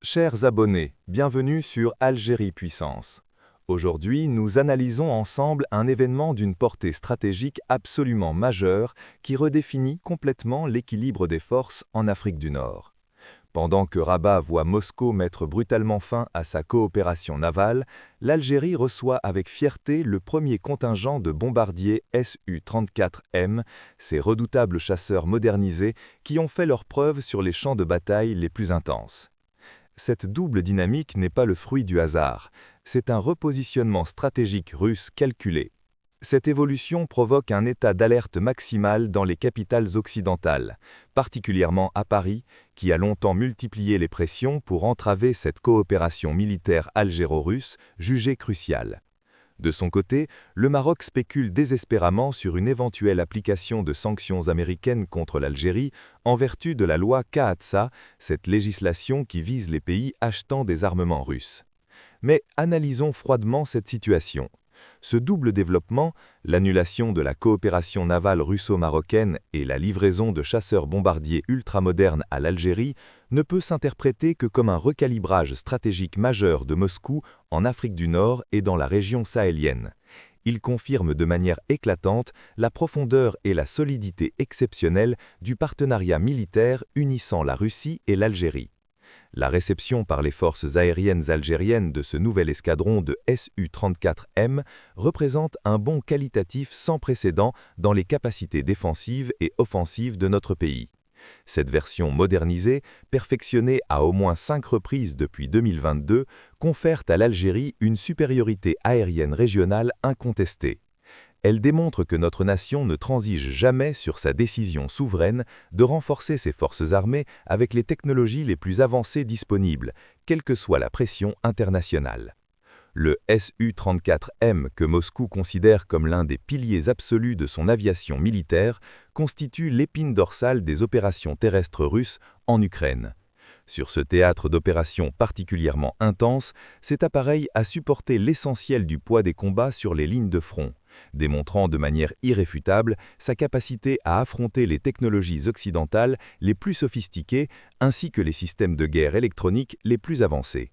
Chers abonnés, bienvenue sur Algérie Puissance. Aujourd'hui, nous analysons ensemble un événement d'une portée stratégique absolument majeure qui redéfinit complètement l'équilibre des forces en Afrique du Nord. Pendant que Rabat voit Moscou mettre brutalement fin à sa coopération navale, l'Algérie reçoit avec fierté le premier contingent de bombardiers Su-34M, ces redoutables chasseurs modernisés qui ont fait leurs preuves sur les champs de bataille les plus intenses. Cette double dynamique n'est pas le fruit du hasard, c'est un repositionnement stratégique russe calculé. Cette évolution provoque un état d'alerte maximal dans les capitales occidentales, particulièrement à Paris, qui a longtemps multiplié les pressions pour entraver cette coopération militaire algéro-russe jugée cruciale. De son côté, le Maroc spécule désespérément sur une éventuelle application de sanctions américaines contre l'Algérie en vertu de la loi Kahatsa, cette législation qui vise les pays achetant des armements russes. Mais analysons froidement cette situation. Ce double développement, l'annulation de la coopération navale russo-marocaine et la livraison de chasseurs-bombardiers ultramodernes à l'Algérie, ne peut s'interpréter que comme un recalibrage stratégique majeur de Moscou en Afrique du Nord et dans la région sahélienne. Il confirme de manière éclatante la profondeur et la solidité exceptionnelle du partenariat militaire unissant la Russie et l'Algérie. La réception par les forces aériennes algériennes de ce nouvel escadron de Su-34M représente un bond qualitatif sans précédent dans les capacités défensives et offensives de notre pays. Cette version modernisée, perfectionnée à au moins 5 reprises depuis 2022, confère à l'Algérie une supériorité aérienne régionale incontestée. Elle démontre que notre nation ne transige jamais sur sa décision souveraine de renforcer ses forces armées avec les technologies les plus avancées disponibles, quelle que soit la pression internationale. Le Su-34M, que Moscou considère comme l'un des piliers absolus de son aviation militaire, constitue l'épine dorsale des opérations terrestres russes en Ukraine. Sur ce théâtre d'opérations particulièrement intense, cet appareil a supporté l'essentiel du poids des combats sur les lignes de front, démontrant de manière irréfutable sa capacité à affronter les technologies occidentales les plus sophistiquées ainsi que les systèmes de guerre électroniques les plus avancés.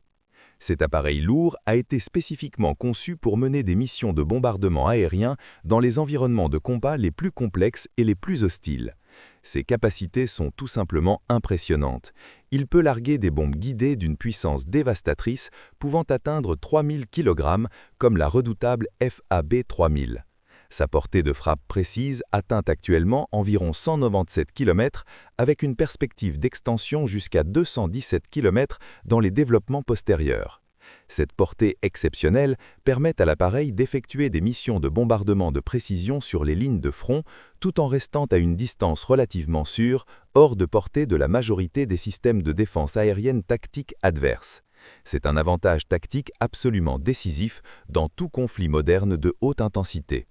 Cet appareil lourd a été spécifiquement conçu pour mener des missions de bombardement aérien dans les environnements de combat les plus complexes et les plus hostiles. Ses capacités sont tout simplement impressionnantes. Il peut larguer des bombes guidées d'une puissance dévastatrice pouvant atteindre 3000 kg comme la redoutable FAB-3000. Sa portée de frappe précise atteint actuellement environ 197 km avec une perspective d'extension jusqu'à 217 km dans les développements postérieurs. Cette portée exceptionnelle permet à l'appareil d'effectuer des missions de bombardement de précision sur les lignes de front tout en restant à une distance relativement sûre, hors de portée de la majorité des systèmes de défense aérienne tactique adverses. C'est un avantage tactique absolument décisif dans tout conflit moderne de haute intensité.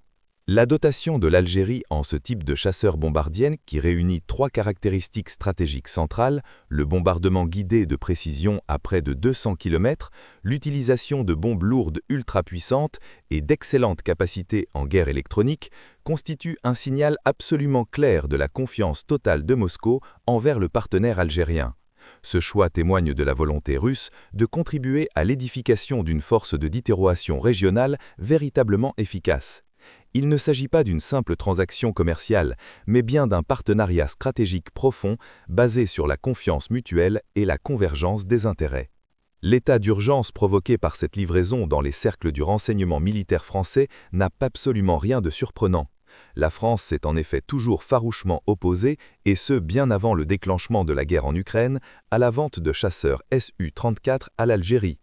La dotation de l'Algérie en ce type de chasseur bombardienne qui réunit 3 caractéristiques stratégiques centrales, le bombardement guidé de précision à près de 200 km, l'utilisation de bombes lourdes ultra puissantes et d'excellentes capacités en guerre électronique, constitue un signal absolument clair de la confiance totale de Moscou envers le partenaire algérien. Ce choix témoigne de la volonté russe de contribuer à l'édification d'une force de déterroration régionale véritablement efficace. Il ne s'agit pas d'une simple transaction commerciale, mais bien d'un partenariat stratégique profond basé sur la confiance mutuelle et la convergence des intérêts. L'état d'urgence provoqué par cette livraison dans les cercles du renseignement militaire français n'a absolument rien de surprenant. La France s'est en effet toujours farouchement opposée, et ce bien avant le déclenchement de la guerre en Ukraine, à la vente de chasseurs Su-34 à l'Algérie.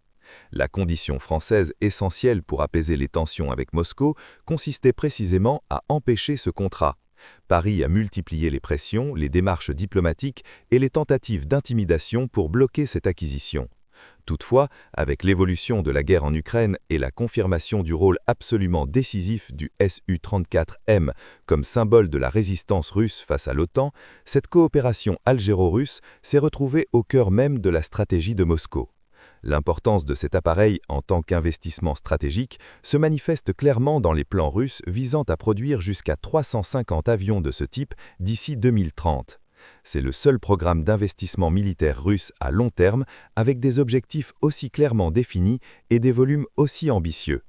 La condition française essentielle pour apaiser les tensions avec Moscou consistait précisément à empêcher ce contrat. Paris a multiplié les pressions, les démarches diplomatiques et les tentatives d'intimidation pour bloquer cette acquisition. Toutefois, avec l'évolution de la guerre en Ukraine et la confirmation du rôle absolument décisif du Su-34M comme symbole de la résistance russe face à l'OTAN, cette coopération algéro-russe s'est retrouvée au cœur même de la stratégie de Moscou. L'importance de cet appareil en tant qu'investissement stratégique se manifeste clairement dans les plans russes visant à produire jusqu'à 350 avions de ce type d'ici 2030. C'est le seul programme d'investissement militaire russe à long terme avec des objectifs aussi clairement définis et des volumes aussi ambitieux.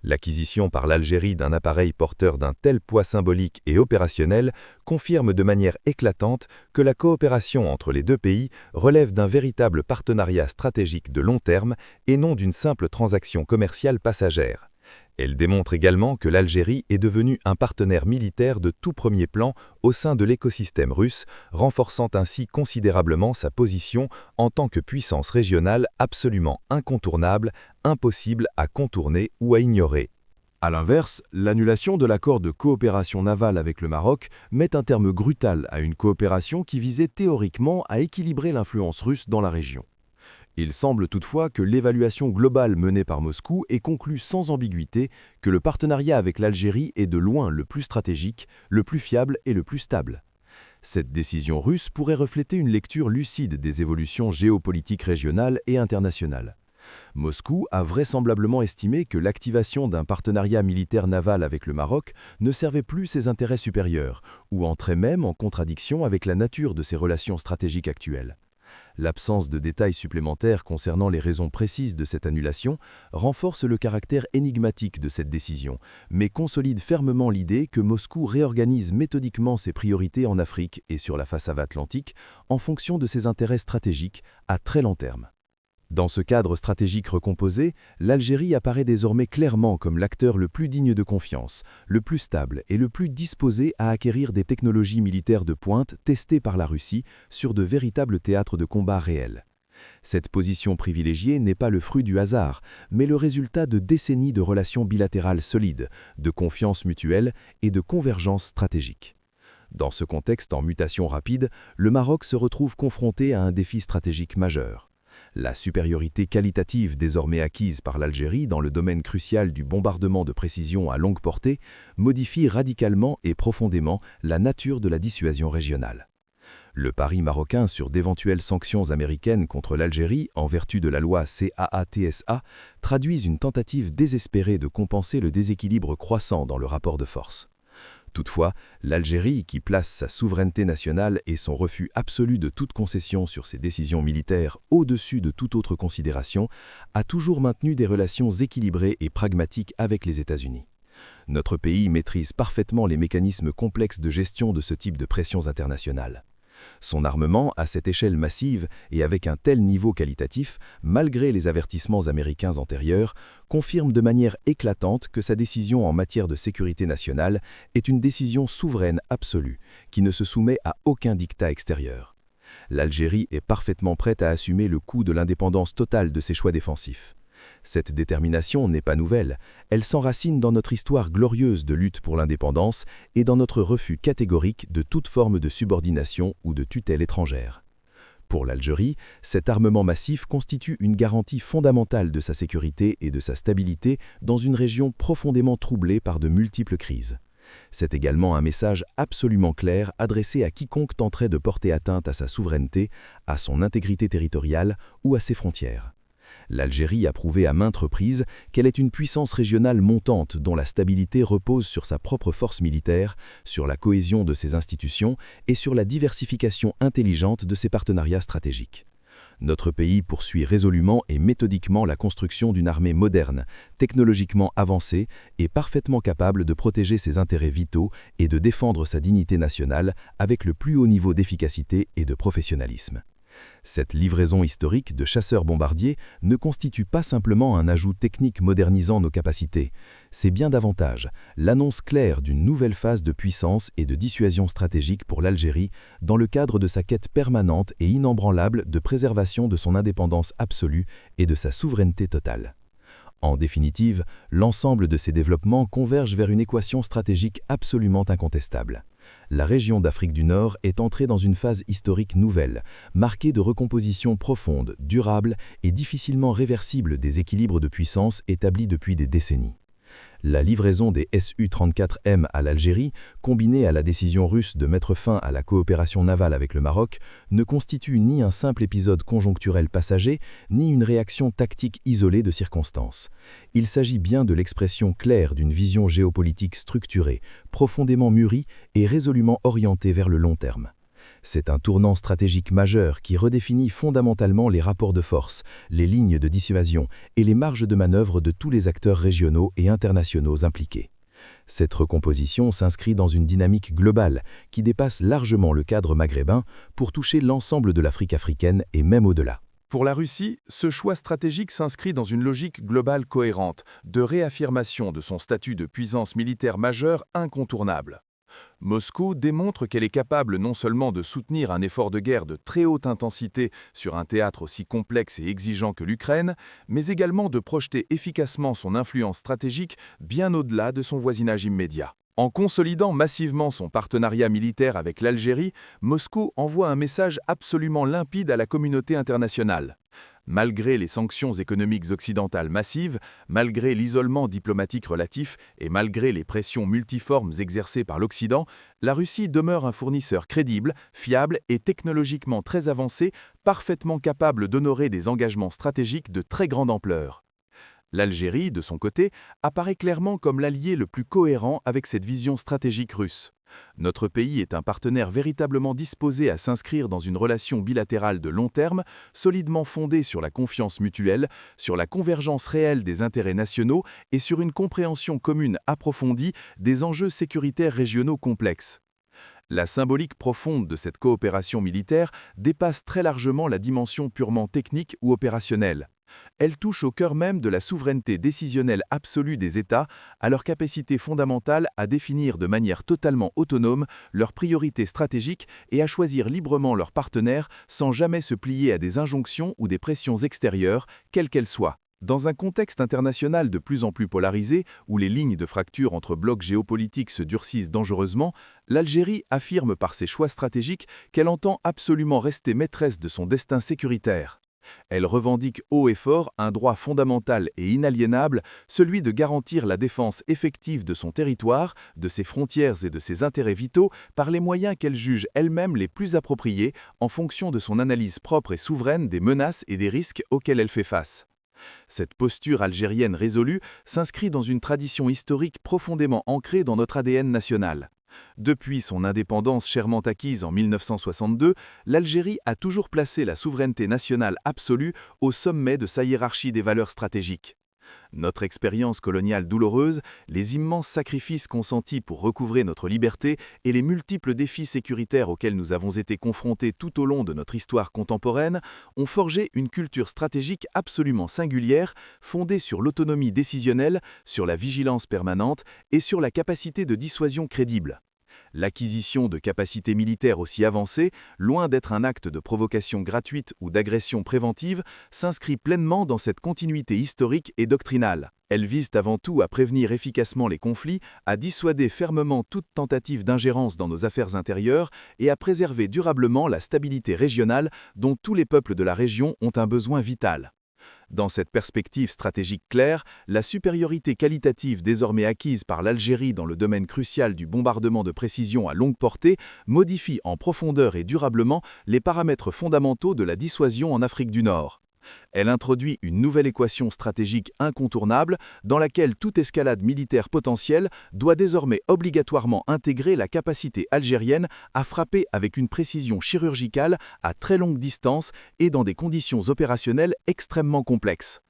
L'acquisition par l'Algérie d'un appareil porteur d'un tel poids symbolique et opérationnel confirme de manière éclatante que la coopération entre les deux pays relève d'un véritable partenariat stratégique de long terme et non d'une simple transaction commerciale passagère. Elle démontre également que l'Algérie est devenue un partenaire militaire de tout premier plan au sein de l'écosystème russe, renforçant ainsi considérablement sa position en tant que puissance régionale absolument incontournable, impossible à contourner ou à ignorer. À l'inverse, l'annulation de l'accord de coopération navale avec le Maroc met un terme brutal à une coopération qui visait théoriquement à équilibrer l'influence russe dans la région. Il semble toutefois que l'évaluation globale menée par Moscou ait conclu sans ambiguïté que le partenariat avec l'Algérie est de loin le plus stratégique, le plus fiable et le plus stable. Cette décision russe pourrait refléter une lecture lucide des évolutions géopolitiques régionales et internationales. Moscou a vraisemblablement estimé que l'activation d'un partenariat militaire naval avec le Maroc ne servait plus ses intérêts supérieurs, ou entrait même en contradiction avec la nature de ses relations stratégiques actuelles. L'absence de détails supplémentaires concernant les raisons précises de cette annulation renforce le caractère énigmatique de cette décision, mais consolide fermement l'idée que Moscou réorganise méthodiquement ses priorités en Afrique et sur la façade atlantique en fonction de ses intérêts stratégiques à très long terme. Dans ce cadre stratégique recomposé, l'Algérie apparaît désormais clairement comme l'acteur le plus digne de confiance, le plus stable et le plus disposé à acquérir des technologies militaires de pointe testées par la Russie sur de véritables théâtres de combat réels. Cette position privilégiée n'est pas le fruit du hasard, mais le résultat de décennies de relations bilatérales solides, de confiance mutuelle et de convergence stratégique. Dans ce contexte en mutation rapide, le Maroc se retrouve confronté à un défi stratégique majeur. La supériorité qualitative désormais acquise par l'Algérie dans le domaine crucial du bombardement de précision à longue portée modifie radicalement et profondément la nature de la dissuasion régionale. Le pari marocain sur d'éventuelles sanctions américaines contre l'Algérie en vertu de la loi CAATSA traduisent une tentative désespérée de compenser le déséquilibre croissant dans le rapport de force. Toutefois, l'Algérie, qui place sa souveraineté nationale et son refus absolu de toute concession sur ses décisions militaires au-dessus de toute autre considération, a toujours maintenu des relations équilibrées et pragmatiques avec les États-Unis. Notre pays maîtrise parfaitement les mécanismes complexes de gestion de ce type de pressions internationales. Son armement, à cette échelle massive et avec un tel niveau qualitatif, malgré les avertissements américains antérieurs, confirme de manière éclatante que sa décision en matière de sécurité nationale est une décision souveraine absolue, qui ne se soumet à aucun diktat extérieur. L'Algérie est parfaitement prête à assumer le coût de l'indépendance totale de ses choix défensifs. Cette détermination n'est pas nouvelle, elle s'enracine dans notre histoire glorieuse de lutte pour l'indépendance et dans notre refus catégorique de toute forme de subordination ou de tutelle étrangère. Pour l'Algérie, cet armement massif constitue une garantie fondamentale de sa sécurité et de sa stabilité dans une région profondément troublée par de multiples crises. C'est également un message absolument clair adressé à quiconque tenterait de porter atteinte à sa souveraineté, à son intégrité territoriale ou à ses frontières. L'Algérie a prouvé à maintes reprises qu'elle est une puissance régionale montante dont la stabilité repose sur sa propre force militaire, sur la cohésion de ses institutions et sur la diversification intelligente de ses partenariats stratégiques. Notre pays poursuit résolument et méthodiquement la construction d'une armée moderne, technologiquement avancée et parfaitement capable de protéger ses intérêts vitaux et de défendre sa dignité nationale avec le plus haut niveau d'efficacité et de professionnalisme. Cette livraison historique de chasseurs-bombardiers ne constitue pas simplement un ajout technique modernisant nos capacités, c'est bien davantage l'annonce claire d'une nouvelle phase de puissance et de dissuasion stratégique pour l'Algérie dans le cadre de sa quête permanente et inébranlable de préservation de son indépendance absolue et de sa souveraineté totale. En définitive, l'ensemble de ces développements convergent vers une équation stratégique absolument incontestable. La région d'Afrique du Nord est entrée dans une phase historique nouvelle, marquée de recomposition profonde, durable et difficilement réversible des équilibres de puissance établis depuis des décennies. La livraison des Su-34M à l'Algérie, combinée à la décision russe de mettre fin à la coopération navale avec le Maroc, ne constitue ni un simple épisode conjoncturel passager, ni une réaction tactique isolée de circonstances. Il s'agit bien de l'expression claire d'une vision géopolitique structurée, profondément mûrie et résolument orientée vers le long terme. C'est un tournant stratégique majeur qui redéfinit fondamentalement les rapports de force, les lignes de dissuasion et les marges de manœuvre de tous les acteurs régionaux et internationaux impliqués. Cette recomposition s'inscrit dans une dynamique globale qui dépasse largement le cadre maghrébin pour toucher l'ensemble de l'Afrique africaine et même au-delà. Pour la Russie, ce choix stratégique s'inscrit dans une logique globale cohérente, de réaffirmation de son statut de puissance militaire majeure incontournable. Moscou démontre qu'elle est capable non seulement de soutenir un effort de guerre de très haute intensité sur un théâtre aussi complexe et exigeant que l'Ukraine, mais également de projeter efficacement son influence stratégique bien au-delà de son voisinage immédiat. En consolidant massivement son partenariat militaire avec l'Algérie, Moscou envoie un message absolument limpide à la communauté internationale. Malgré les sanctions économiques occidentales massives, malgré l'isolement diplomatique relatif et malgré les pressions multiformes exercées par l'Occident, la Russie demeure un fournisseur crédible, fiable et technologiquement très avancé, parfaitement capable d'honorer des engagements stratégiques de très grande ampleur. L'Algérie, de son côté, apparaît clairement comme l'allié le plus cohérent avec cette vision stratégique russe. Notre pays est un partenaire véritablement disposé à s'inscrire dans une relation bilatérale de long terme, solidement fondée sur la confiance mutuelle, sur la convergence réelle des intérêts nationaux et sur une compréhension commune approfondie des enjeux sécuritaires régionaux complexes. La symbolique profonde de cette coopération militaire dépasse très largement la dimension purement technique ou opérationnelle. Elle touche au cœur même de la souveraineté décisionnelle absolue des États, à leur capacité fondamentale à définir de manière totalement autonome leurs priorités stratégiques et à choisir librement leurs partenaires sans jamais se plier à des injonctions ou des pressions extérieures, quelles qu'elles soient. Dans un contexte international de plus en plus polarisé, où les lignes de fracture entre blocs géopolitiques se durcissent dangereusement, l'Algérie affirme par ses choix stratégiques qu'elle entend absolument rester maîtresse de son destin sécuritaire. Elle revendique haut et fort un droit fondamental et inaliénable, celui de garantir la défense effective de son territoire, de ses frontières et de ses intérêts vitaux par les moyens qu'elle juge elle-même les plus appropriés en fonction de son analyse propre et souveraine des menaces et des risques auxquels elle fait face. Cette posture algérienne résolue s'inscrit dans une tradition historique profondément ancrée dans notre ADN national. Depuis son indépendance chèrement acquise en 1962, l'Algérie a toujours placé la souveraineté nationale absolue au sommet de sa hiérarchie des valeurs stratégiques. Notre expérience coloniale douloureuse, les immenses sacrifices consentis pour recouvrer notre liberté et les multiples défis sécuritaires auxquels nous avons été confrontés tout au long de notre histoire contemporaine ont forgé une culture stratégique absolument singulière, fondée sur l'autonomie décisionnelle, sur la vigilance permanente et sur la capacité de dissuasion crédible. L'acquisition de capacités militaires aussi avancées, loin d'être un acte de provocation gratuite ou d'agression préventive, s'inscrit pleinement dans cette continuité historique et doctrinale. Elles visent avant tout à prévenir efficacement les conflits, à dissuader fermement toute tentative d'ingérence dans nos affaires intérieures et à préserver durablement la stabilité régionale dont tous les peuples de la région ont un besoin vital. Dans cette perspective stratégique claire, la supériorité qualitative désormais acquise par l'Algérie dans le domaine crucial du bombardement de précision à longue portée modifie en profondeur et durablement les paramètres fondamentaux de la dissuasion en Afrique du Nord. Elle introduit une nouvelle équation stratégique incontournable dans laquelle toute escalade militaire potentielle doit désormais obligatoirement intégrer la capacité algérienne à frapper avec une précision chirurgicale à très longue distance et dans des conditions opérationnelles extrêmement complexes.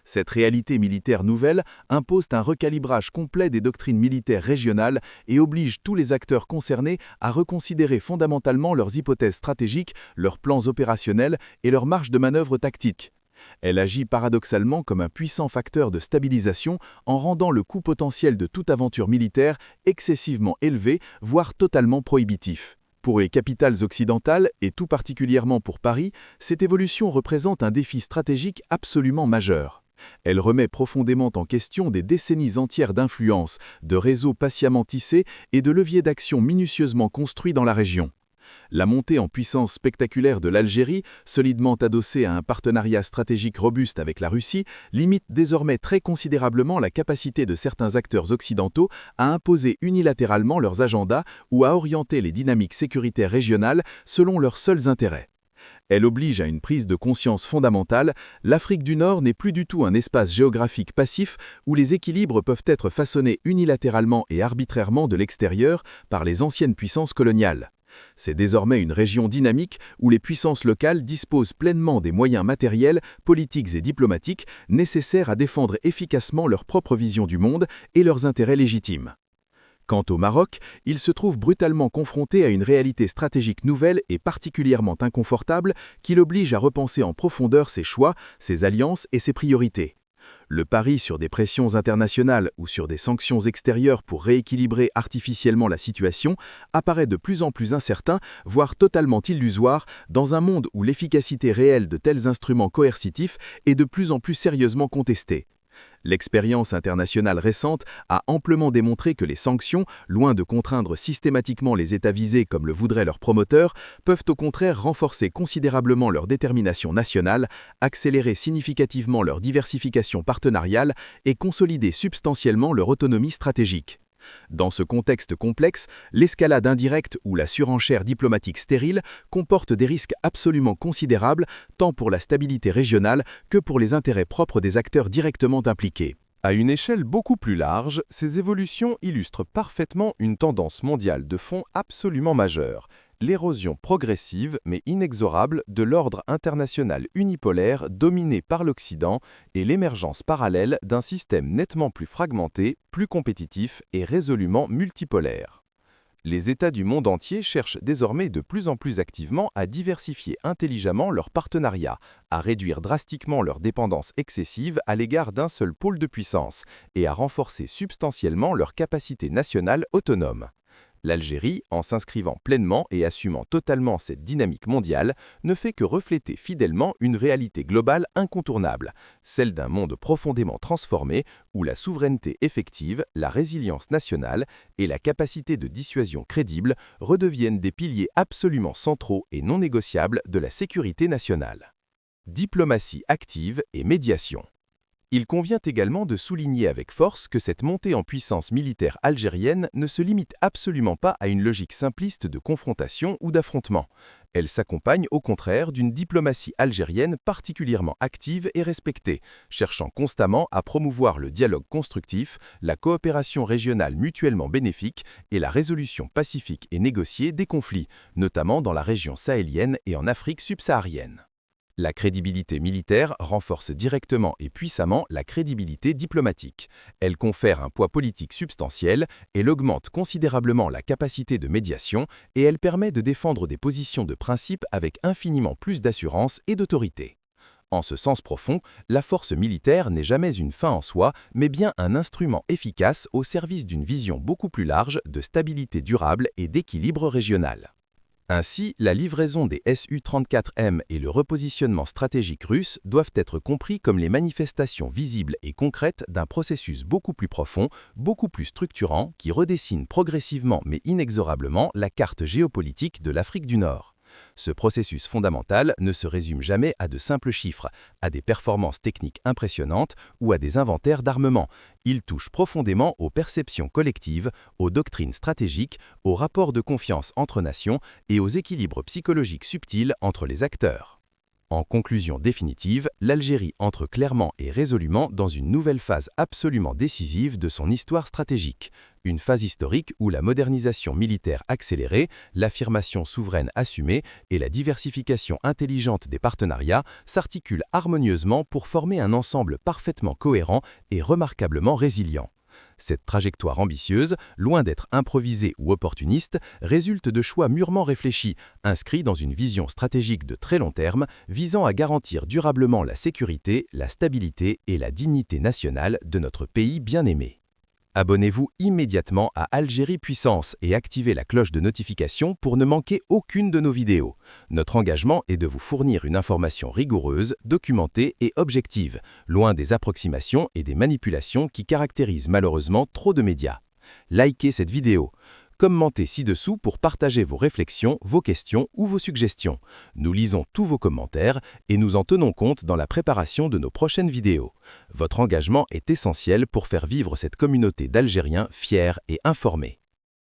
Cette réalité militaire nouvelle impose un recalibrage complet des doctrines militaires régionales et oblige tous les acteurs concernés à reconsidérer fondamentalement leurs hypothèses stratégiques, leurs plans opérationnels et leurs marges de manœuvre tactiques. Elle agit paradoxalement comme un puissant facteur de stabilisation en rendant le coût potentiel de toute aventure militaire excessivement élevé, voire totalement prohibitif. Pour les capitales occidentales, et tout particulièrement pour Paris, cette évolution représente un défi stratégique absolument majeur. Elle remet profondément en question des décennies entières d'influence, de réseaux patiemment tissés et de leviers d'action minutieusement construits dans la région. La montée en puissance spectaculaire de l'Algérie, solidement adossée à un partenariat stratégique robuste avec la Russie, limite désormais très considérablement la capacité de certains acteurs occidentaux à imposer unilatéralement leurs agendas ou à orienter les dynamiques sécuritaires régionales selon leurs seuls intérêts. Elle oblige à une prise de conscience fondamentale, l'Afrique du Nord n'est plus du tout un espace géographique passif où les équilibres peuvent être façonnés unilatéralement et arbitrairement de l'extérieur par les anciennes puissances coloniales. C'est désormais une région dynamique où les puissances locales disposent pleinement des moyens matériels, politiques et diplomatiques nécessaires à défendre efficacement leur propre vision du monde et leurs intérêts légitimes. Quant au Maroc, il se trouve brutalement confronté à une réalité stratégique nouvelle et particulièrement inconfortable qui l'oblige à repenser en profondeur ses choix, ses alliances et ses priorités. Le pari sur des pressions internationales ou sur des sanctions extérieures pour rééquilibrer artificiellement la situation apparaît de plus en plus incertain, voire totalement illusoire, dans un monde où l'efficacité réelle de tels instruments coercitifs est de plus en plus sérieusement contestée. L'expérience internationale récente a amplement démontré que les sanctions, loin de contraindre systématiquement les États visés comme le voudraient leurs promoteurs, peuvent au contraire renforcer considérablement leur détermination nationale, accélérer significativement leur diversification partenariale et consolider substantiellement leur autonomie stratégique. Dans ce contexte complexe, l'escalade indirecte ou la surenchère diplomatique stérile comporte des risques absolument considérables tant pour la stabilité régionale que pour les intérêts propres des acteurs directement impliqués. À une échelle beaucoup plus large, ces évolutions illustrent parfaitement une tendance mondiale de fond absolument majeure, l'érosion progressive mais inexorable de l'ordre international unipolaire dominé par l'Occident et l'émergence parallèle d'un système nettement plus fragmenté, plus compétitif et résolument multipolaire. Les États du monde entier cherchent désormais de plus en plus activement à diversifier intelligemment leurs partenariats, à réduire drastiquement leur dépendance excessive à l'égard d'un seul pôle de puissance et à renforcer substantiellement leurs capacités nationales autonomes. L'Algérie, en s'inscrivant pleinement et assumant totalement cette dynamique mondiale, ne fait que refléter fidèlement une réalité globale incontournable, celle d'un monde profondément transformé où la souveraineté effective, la résilience nationale et la capacité de dissuasion crédible redeviennent des piliers absolument centraux et non négociables de la sécurité nationale. Diplomatie active et médiation. Il convient également de souligner avec force que cette montée en puissance militaire algérienne ne se limite absolument pas à une logique simpliste de confrontation ou d'affrontement. Elle s'accompagne au contraire d'une diplomatie algérienne particulièrement active et respectée, cherchant constamment à promouvoir le dialogue constructif, la coopération régionale mutuellement bénéfique et la résolution pacifique et négociée des conflits, notamment dans la région sahélienne et en Afrique subsaharienne. La crédibilité militaire renforce directement et puissamment la crédibilité diplomatique. Elle confère un poids politique substantiel, elle augmente considérablement la capacité de médiation et elle permet de défendre des positions de principe avec infiniment plus d'assurance et d'autorité. En ce sens profond, la force militaire n'est jamais une fin en soi, mais bien un instrument efficace au service d'une vision beaucoup plus large de stabilité durable et d'équilibre régional. Ainsi, la livraison des Su-34M et le repositionnement stratégique russe doivent être compris comme les manifestations visibles et concrètes d'un processus beaucoup plus profond, beaucoup plus structurant, qui redessine progressivement mais inexorablement la carte géopolitique de l'Afrique du Nord. Ce processus fondamental ne se résume jamais à de simples chiffres, à des performances techniques impressionnantes ou à des inventaires d'armement. Il touche profondément aux perceptions collectives, aux doctrines stratégiques, aux rapports de confiance entre nations et aux équilibres psychologiques subtils entre les acteurs. En conclusion définitive, l'Algérie entre clairement et résolument dans une nouvelle phase absolument décisive de son histoire stratégique. Une phase historique où la modernisation militaire accélérée, l'affirmation souveraine assumée et la diversification intelligente des partenariats s'articulent harmonieusement pour former un ensemble parfaitement cohérent et remarquablement résilient. Cette trajectoire ambitieuse, loin d'être improvisée ou opportuniste, résulte de choix mûrement réfléchis, inscrits dans une vision stratégique de très long terme, visant à garantir durablement la sécurité, la stabilité et la dignité nationale de notre pays bien-aimé. Abonnez-vous immédiatement à Algérie Puissance et activez la cloche de notification pour ne manquer aucune de nos vidéos. Notre engagement est de vous fournir une information rigoureuse, documentée et objective, loin des approximations et des manipulations qui caractérisent malheureusement trop de médias. Likez cette vidéo. Commentez ci-dessous pour partager vos réflexions, vos questions ou vos suggestions. Nous lisons tous vos commentaires et nous en tenons compte dans la préparation de nos prochaines vidéos. Votre engagement est essentiel pour faire vivre cette communauté d'Algériens fiers et informés.